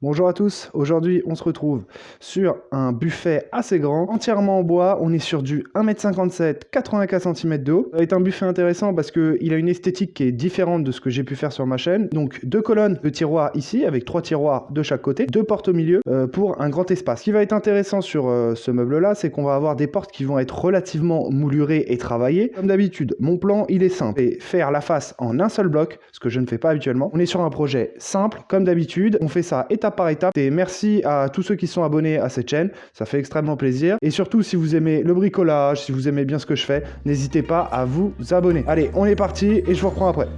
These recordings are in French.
Bonjour à tous, aujourd'hui on se retrouve sur un buffet assez grand, entièrement en bois, on est sur du 1m57, 84 cm de haut. Ça va être un buffet intéressant parce qu'il a une esthétique qui est différente de ce que j'ai pu faire sur ma chaîne. Donc 2 colonnes de tiroirs ici, avec 3 tiroirs de chaque côté, 2 portes au milieu pour un grand espace. Ce qui va être intéressant sur ce meuble là, c'est qu'on va avoir des portes qui vont être relativement moulurées et travaillées. Comme d'habitude, mon plan il est simple, et faire la face en un seul bloc, ce que je ne fais pas habituellement. On est sur un projet simple, comme d'habitude, on fait ça étape par étape. Et merci à tous ceux qui sont abonnés à cette chaîne, ça fait extrêmement plaisir. Et surtout, si vous aimez le bricolage, si vous aimez bien ce que je fais, n'hésitez pas à vous abonner. Allez, on est parti et je vous reprends après.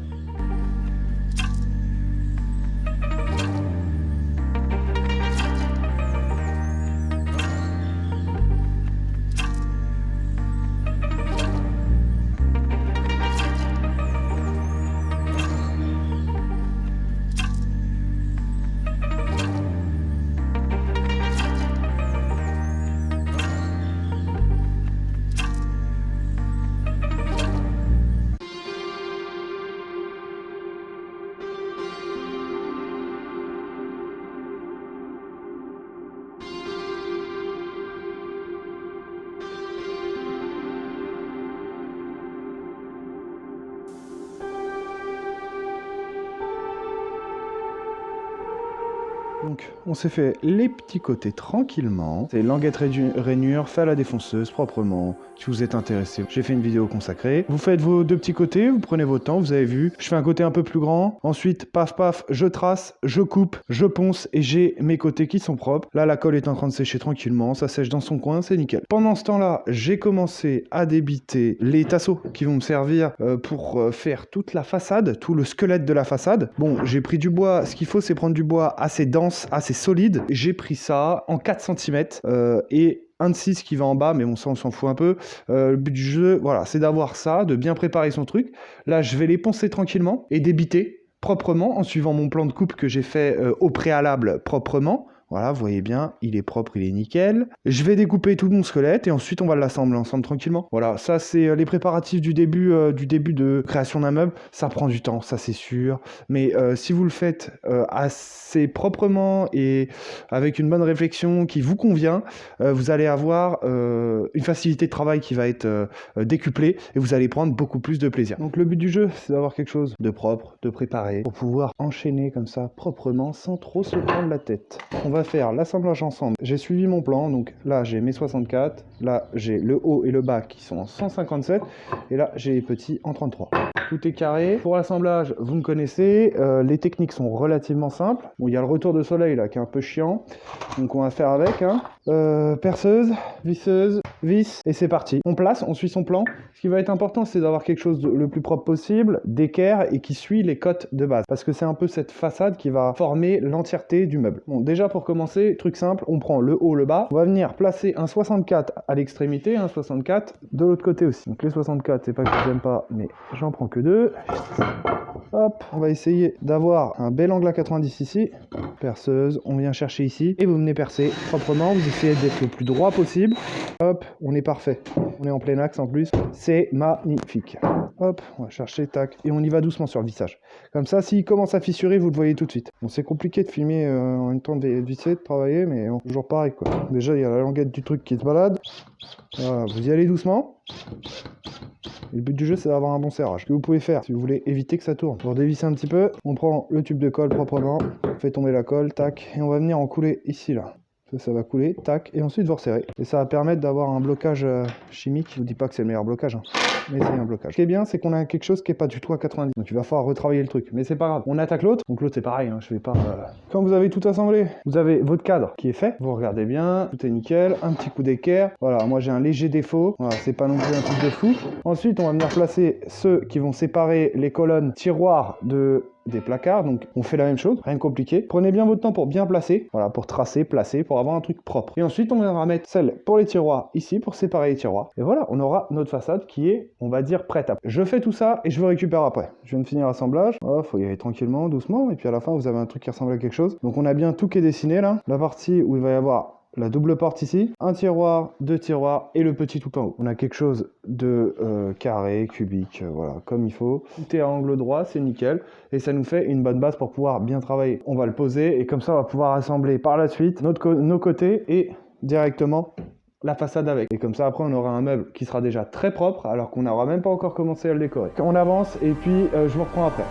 Donc, on s'est fait les petits côtés tranquillement. C'est languette rainure, fait à la défonceuse, proprement. Si vous êtes intéressé, j'ai fait une vidéo consacrée. Vous faites vos 2 petits côtés, vous prenez votre temps, vous avez vu. Je fais un côté un peu plus grand. Ensuite, paf paf, je trace, je coupe, je ponce et j'ai mes côtés qui sont propres. Là, la colle est en train de sécher tranquillement, ça sèche dans son coin, c'est nickel. Pendant ce temps-là, j'ai commencé à débiter les tasseaux qui vont me servir pour faire toute la façade, tout le squelette de la façade. Bon, j'ai pris du bois. Ce qu'il faut, c'est prendre du bois assez dense, assez solide. J'ai pris ça en 4 cm et un de 6 qui va en bas, mais bon, ça on s'en fout un peu. Le but du jeu, voilà, c'est d'avoir ça, de bien préparer son truc. Là, je vais les poncer tranquillement et débiter proprement en suivant mon plan de coupe que j'ai fait au préalable proprement. Voilà, vous voyez bien, il est propre, il est nickel. Je vais découper tout mon squelette et ensuite on va l'assembler ensemble tranquillement. Voilà, ça c'est les préparatifs du début de création d'un meuble. Ça prend du temps, ça c'est sûr. Mais si vous le faites assez proprement et avec une bonne réflexion qui vous convient, vous allez avoir une facilité de travail qui va être décuplée et vous allez prendre beaucoup plus de plaisir. Donc le but du jeu, c'est d'avoir quelque chose de propre, de préparé, pour pouvoir enchaîner comme ça proprement sans trop se prendre la tête. On va faire l'assemblage ensemble. J'ai suivi mon plan, donc là j'ai mes 64, là j'ai le haut et le bas qui sont en 157, et là j'ai les petits en 33. Tout est carré. Pour l'assemblage, vous me connaissez, les techniques sont relativement simples. Bon, il y a le retour de soleil là qui est un peu chiant, donc on va faire avec. Perceuse, visseuse, vis, et c'est parti. On place, on suit son plan. Ce qui va être important, c'est d'avoir quelque chose le plus propre possible, d'équerre et qui suit les cotes de base, parce que c'est un peu cette façade qui va former l'entièreté du meuble. Bon, déjà pour commencer, truc simple, on prend le haut, le bas, on va venir placer un 64 à l'extrémité, un 64 de l'autre côté aussi. Donc les 64, c'est pas que je n'aime pas, mais j'en prends que 2. Hop, on va essayer d'avoir un bel angle à 90 ici. Perceuse, on vient chercher ici et vous venez percer proprement. Vous essayez d'être le plus droit possible. Hop, on est parfait. On est en plein axe en plus. C'est magnifique. Hop, on va chercher, tac. Et on y va doucement sur le vissage. Comme ça, s'il commence à fissurer, vous le voyez tout de suite. Bon, c'est compliqué de filmer en même temps de visser, de travailler, mais bon, toujours pareil quoi. Déjà, il y a la languette du truc qui se balade. Voilà, vous y allez doucement. Et le but du jeu, c'est d'avoir un bon serrage. Ce que vous pouvez faire, si vous voulez éviter que ça tourne. Pour dévisser un petit peu, on prend le tube de colle proprement, on fait tomber la colle, tac, et on va venir en couler ici, là. Ça va couler, tac, et ensuite vous resserrez. Et ça va permettre d'avoir un blocage chimique. Je vous dis pas que c'est le meilleur blocage, hein, mais c'est un blocage. Ce qui est bien, c'est qu'on a quelque chose qui est pas du tout à 90. Donc il va falloir retravailler le truc, mais c'est pas grave. On attaque l'autre, donc l'autre c'est pareil, hein, je vais pas... Quand vous avez tout assemblé, vous avez votre cadre qui est fait. Vous regardez bien, tout est nickel, un petit coup d'équerre. Voilà, moi j'ai un léger défaut. Voilà, c'est pas non plus un truc de fou. Ensuite, on va venir placer ceux qui vont séparer les colonnes tiroirs des placards, donc on fait la même chose, rien de compliqué. Prenez bien votre temps pour bien placer, voilà, pour tracer, placer, pour avoir un truc propre. Et ensuite, on viendra mettre celle pour les tiroirs ici, pour séparer les tiroirs. Et voilà, on aura notre façade qui est, on va dire, prête à... Je fais tout ça et je vous récupère après. Je viens de finir l'assemblage. Oh, faut y aller tranquillement, doucement, et puis à la fin, vous avez un truc qui ressemble à quelque chose. Donc on a bien tout qui est dessiné là. La partie où il va y avoir la double porte ici, un tiroir, deux tiroirs et le petit tout en haut. On a quelque chose de carré, cubique, voilà, comme il faut. Tout est à angle droit, c'est nickel. Et ça nous fait une bonne base pour pouvoir bien travailler. On va le poser et comme ça, on va pouvoir assembler par la suite nos côtés et directement la façade avec. Et comme ça, après, on aura un meuble qui sera déjà très propre alors qu'on n'aura même pas encore commencé à le décorer. On avance et puis je vous reprends après.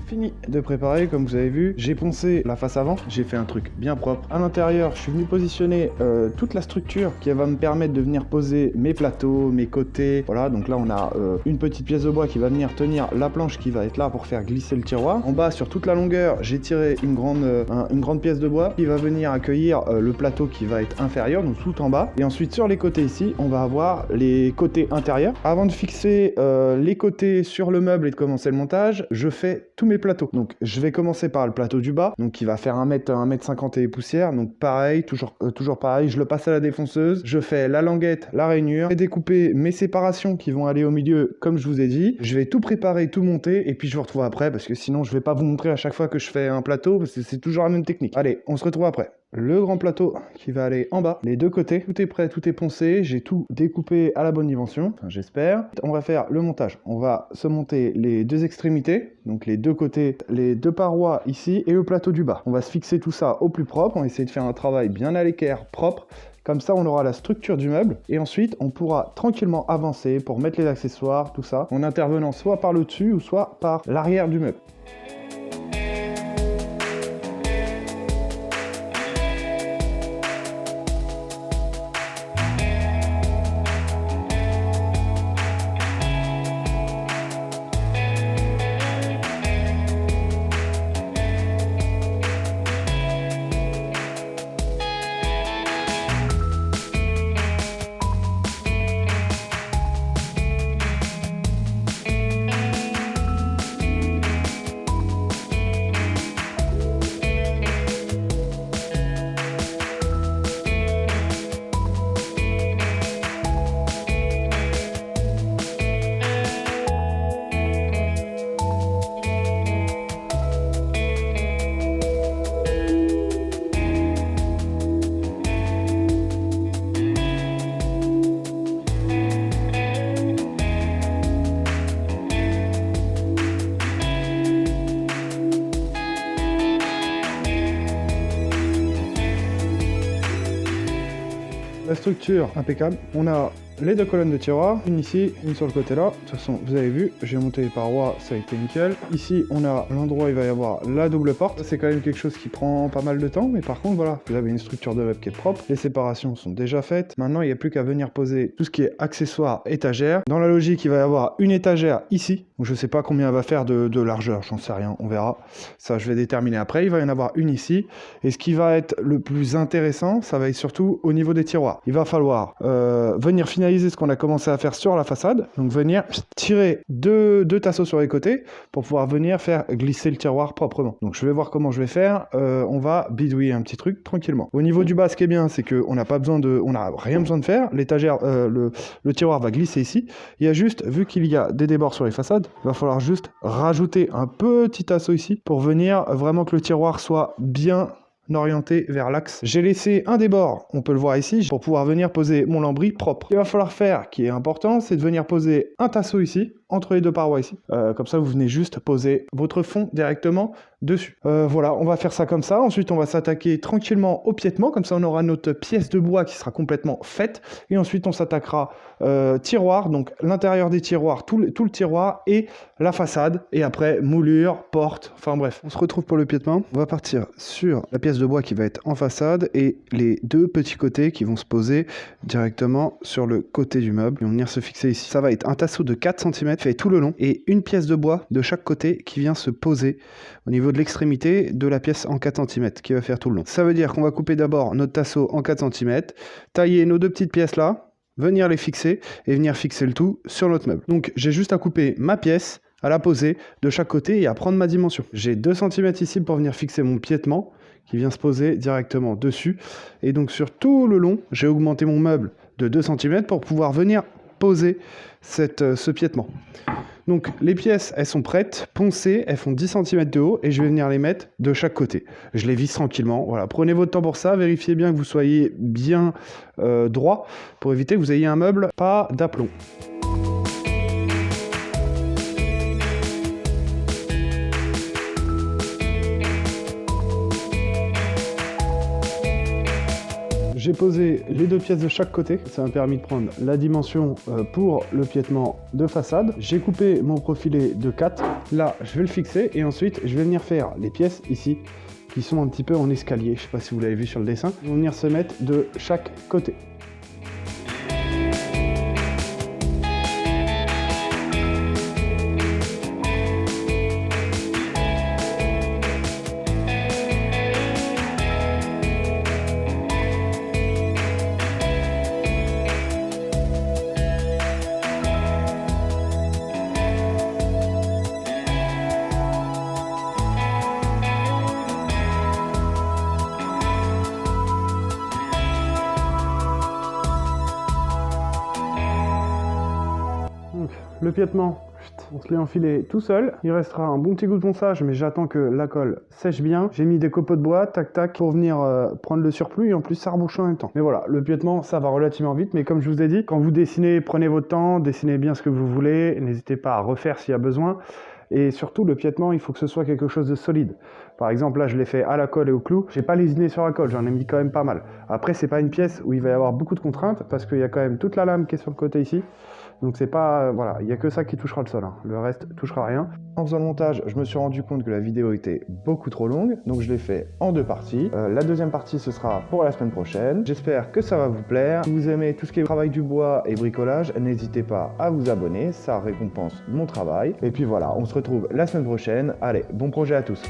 Fini de préparer, comme vous avez vu, j'ai poncé la face avant, j'ai fait un truc bien propre. À l'intérieur, je suis venu positionner toute la structure qui va me permettre de venir poser mes plateaux, mes côtés. Voilà, donc là on a une petite pièce de bois qui va venir tenir la planche qui va être là pour faire glisser le tiroir. En bas, sur toute la longueur, j'ai tiré une grande pièce de bois qui va venir accueillir le plateau qui va être inférieur, donc tout en bas. Et ensuite sur les côtés ici, on va avoir les côtés intérieurs. Avant de fixer les côtés sur le meuble et de commencer le montage, je fais tous mes plateaux. Donc je vais commencer par le plateau du bas, donc qui va faire 1m50 et poussières. Donc pareil, toujours pareil, je le passe à la défonceuse, je fais la languette, la rainure, je vais découper mes séparations qui vont aller au milieu comme je vous ai dit. Je vais tout préparer, tout monter et puis je vous retrouve après parce que sinon je vais pas vous montrer à chaque fois que je fais un plateau parce que c'est toujours la même technique. Allez, on se retrouve après. Le grand plateau qui va aller en bas, les deux côtés, tout est prêt, tout est poncé, j'ai tout découpé à la bonne dimension, enfin, j'espère. On va faire le montage, on va se monter les deux extrémités, donc les deux côtés, les deux parois ici et le plateau du bas. On va se fixer tout ça au plus propre, on va essayer de faire un travail bien à l'équerre, propre. Comme ça, on aura la structure du meuble et ensuite, on pourra tranquillement avancer pour mettre les accessoires, tout ça, en intervenant soit par le dessus ou soit par l'arrière du meuble. La structure impeccable, on a les deux colonnes de tiroirs, une ici, une sur le côté là. De toute façon, vous avez vu, j'ai monté les parois, ça a été nickel. Ici, on a l'endroit où il va y avoir la double porte. C'est quand même quelque chose qui prend pas mal de temps, mais par contre, voilà, vous avez une structure de meuble qui est propre. Les séparations sont déjà faites. Maintenant, il n'y a plus qu'à venir poser tout ce qui est accessoires, étagères. Dans la logique, il va y avoir une étagère ici. Donc, je sais pas combien elle va faire de largeur, j'en sais rien, on verra. Ça, je vais déterminer après. Il va y en avoir une ici. Et ce qui va être le plus intéressant, ça va être surtout au niveau des tiroirs. Il va falloir venir finaliser ce qu'on a commencé à faire sur la façade, donc venir tirer deux tasseaux sur les côtés pour pouvoir venir faire glisser le tiroir proprement. Donc je vais voir comment je vais faire, on va bidouiller un petit truc tranquillement. Au niveau du bas, ce qui est bien, c'est qu'on n'a pas besoin on n'a rien besoin de faire, l'étagère, le tiroir va glisser ici, il y a juste, vu qu'il y a des débords sur les façades, il va falloir juste rajouter un petit tasseau ici pour venir vraiment que le tiroir soit bien orienté vers l'axe. J'ai laissé un débord, on peut le voir ici, pour pouvoir venir poser mon lambris propre. Ce qu'il va falloir faire, qui est important, c'est de venir poser un tasseau ici, entre les deux parois ici. Comme ça, vous venez juste poser votre fond directement dessus. Voilà, on va faire ça comme ça. Ensuite, on va s'attaquer tranquillement au piétement. Comme ça, on aura notre pièce de bois qui sera complètement faite. Et ensuite, on s'attaquera tiroir, donc l'intérieur des tiroirs, tout le tiroir et la façade. Et après, moulure, porte, enfin bref. On se retrouve pour le piétement. On va partir sur la pièce de bois qui va être en façade et les deux petits côtés qui vont se poser directement sur le côté du meuble. Ils vont venir se fixer ici. Ça va être un tasseau de 4 cm fait tout le long et une pièce de bois de chaque côté qui vient se poser au niveau de l'extrémité de la pièce en 4 cm qui va faire tout le long. Ça veut dire qu'on va couper d'abord notre tasseau en 4 cm, tailler nos deux petites pièces là, venir les fixer et venir fixer le tout sur notre meuble. Donc j'ai juste à couper ma pièce, à la poser de chaque côté et à prendre ma dimension. J'ai 2 cm ici pour venir fixer mon piétement qui vient se poser directement dessus. Et donc sur tout le long, j'ai augmenté mon meuble de 2 cm pour pouvoir venir poser ce piétement. Donc les pièces, elles sont prêtes, poncées, elles font 10 cm de haut et je vais venir les mettre de chaque côté. Je les visse tranquillement, voilà. Prenez votre temps pour ça, vérifiez bien que vous soyez bien droit pour éviter que vous ayez un meuble pas d'aplomb. J'ai posé les deux pièces de chaque côté, ça m'a permis de prendre la dimension pour le piétement de façade. J'ai coupé mon profilet de 4, là je vais le fixer et ensuite je vais venir faire les pièces ici qui sont un petit peu en escalier, je sais pas si vous l'avez vu sur le dessin, ils vont venir se mettre de chaque côté. Le piétement, on se l'est enfilé tout seul. Il restera un bon petit goût de ponçage, mais j'attends que la colle sèche bien. J'ai mis des copeaux de bois, tac tac, pour venir prendre le surplus et en plus ça rebouche en même temps. Mais voilà, le piétement, ça va relativement vite. Mais comme je vous ai dit, quand vous dessinez, prenez votre temps, dessinez bien ce que vous voulez. N'hésitez pas à refaire s'il y a besoin. Et surtout, le piétement, il faut que ce soit quelque chose de solide. Par exemple, là, je l'ai fait à la colle et au clou. J'ai pas lésiné sur la colle, j'en ai mis quand même pas mal. Après, c'est pas une pièce où il va y avoir beaucoup de contraintes, parce qu'il y a quand même toute la lame qui est sur le côté ici. Donc c'est pas... voilà, il n'y a que ça qui touchera le sol, hein. Le reste touchera rien. En faisant le montage, je me suis rendu compte que la vidéo était beaucoup trop longue, donc je l'ai fait en 2 parties. La deuxième partie, ce sera pour la semaine prochaine. J'espère que ça va vous plaire. Si vous aimez tout ce qui est travail du bois et bricolage, n'hésitez pas à vous abonner, ça récompense mon travail. Et puis voilà, on se retrouve la semaine prochaine. Allez, bon projet à tous.